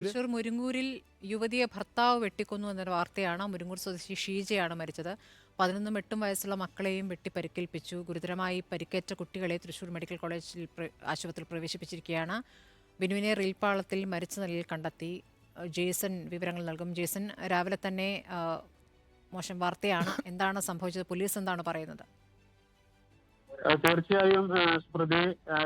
തൃശൂർ മുരിങ്ങൂരിൽ യുവതിയെ ഭർത്താവ് വെട്ടിക്കൊന്നു എന്നൊരു വാർത്തയാണ്. മുരിങ്ങൂർ സ്വദേശി ഷീജയാണ് മരിച്ചത്. 11ഉം 8ഉം വയസ്സുള്ള മക്കളെയും വെട്ടി പരിക്കേൽപ്പിച്ചു. ഗുരുതരമായി പരിക്കേറ്റ കുട്ടികളെ തൃശൂർ മെഡിക്കൽ കോളേജിൽ ആശുപത്രിയിൽ പ്രവേശിപ്പിച്ചിരിക്കുകയാണ്. ബിനുവിനെ റീൽപ്പാളത്തിൽ മരിച്ച നിലയിൽ കണ്ടെത്തി. ജേസൺ വിവരങ്ങൾ നൽകും. ജേസൺ, രാവിലെ തന്നെ മോശം വാർത്തയാണ്. എന്താണ് സംഭവിച്ചത്? പോലീസ് എന്താണ് പറയുന്നത്? തീർച്ചയായും സ്മൃതി,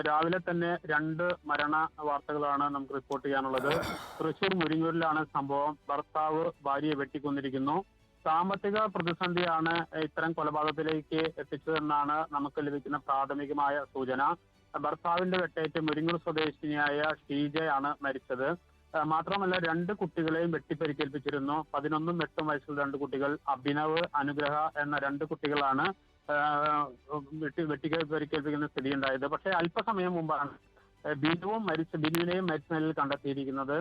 രാവിലെ തന്നെ 2 മരണ വാർത്തകളാണ് നമുക്ക് റിപ്പോർട്ട് ചെയ്യാനുള്ളത്. തൃശൂർ മുരിങ്ങൂരിലാണ് സംഭവം. ഭർത്താവ് ഭാര്യയെ വെട്ടിക്കൊന്നിരിക്കുന്നു. സാമ്പത്തിക പ്രതിസന്ധിയാണ് ഇത്തരം കൊലപാതകത്തിലേക്ക് എത്തിച്ചതെന്നാണ് നമുക്ക് ലഭിക്കുന്ന പ്രാഥമികമായ സൂചന. ഭർത്താവിന്റെ വെട്ടേറ്റ് മുരിങ്ങൂർ സ്വദേശിനിയായ ഷീജയാണ് മരിച്ചത്. മാത്രമല്ല 2 കുട്ടികളെയും വെട്ടിപ്പരിക്കേൽപ്പിച്ചിരുന്നു. 11ഉം 8ഉം വയസ്സുള്ള 2 കുട്ടികൾ. അഭിനവ്, അനുഗ്രഹ എന്ന 2 കുട്ടികളാണ് പരിക്കേൽപ്പിക്കുന്ന സ്ഥിതി ഉണ്ടായത്. പക്ഷേ അല്പസമയം മുമ്പാണ് ബിനുവിനെയും മരിച്ച നിലയിൽ കണ്ടെത്തിയിരിക്കുന്നത്.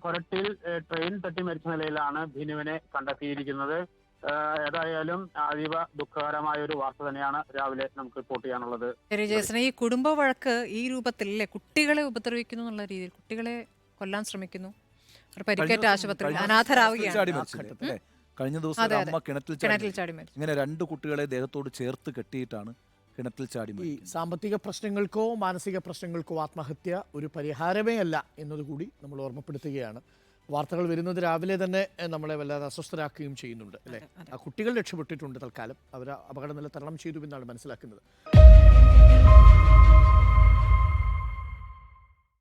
കൊരട്ടിയിൽ ട്രെയിൻ തട്ടി മരിച്ച നിലയിലാണ് ബിനുവിനെ കണ്ടെത്തിയിരിക്കുന്നത്. ഏതായാലും അതീവ ദുഃഖകരമായ ഒരു വാർത്ത തന്നെയാണ് രാവിലെ നമുക്ക് റിപ്പോർട്ട് ചെയ്യാനുള്ളത്. ഈ കുടുംബ വഴക്ക് ഈ രൂപത്തിലല്ലേ കുട്ടികളെ ഉപദ്രവിക്കുന്നു എന്നുള്ള രീതിയിൽ കുട്ടികളെ കൊല്ലാൻ ശ്രമിക്കുന്നു, പരിക്കേറ്റ ആശുപത്രിയിൽ അനാഥരാവുകയാണ്. കഴിഞ്ഞ ദിവസം അമ്മ കിണറ്റിൽ ചാടി ഇങ്ങനെ 2 കുട്ടികളെ ദേഹത്തോട് ചേർത്ത് കെട്ടിയിട്ടാണ് കിണറ്റിൽ ചാടി. ഈ സാമ്പത്തിക പ്രശ്നങ്ങൾക്കോ മാനസിക പ്രശ്നങ്ങൾക്കോ ആത്മഹത്യ ഒരു പരിഹാരമേ അല്ല എന്നതുകൂടി നമ്മൾ ഓർമ്മപ്പെടുത്തുകയാണ്. വാർത്തകൾ വരുന്നത് രാവിലെ തന്നെ നമ്മളെ വല്ലാതെ അസ്വസ്ഥരാക്കുകയും ചെയ്യുന്നുണ്ട് അല്ലേ. ആ കുട്ടികൾ രക്ഷപ്പെട്ടിട്ടുണ്ട്. തൽക്കാലം അവർ അപകടനില തരണം ചെയ്തു എന്നാണ് മനസ്സിലാക്കുന്നത്.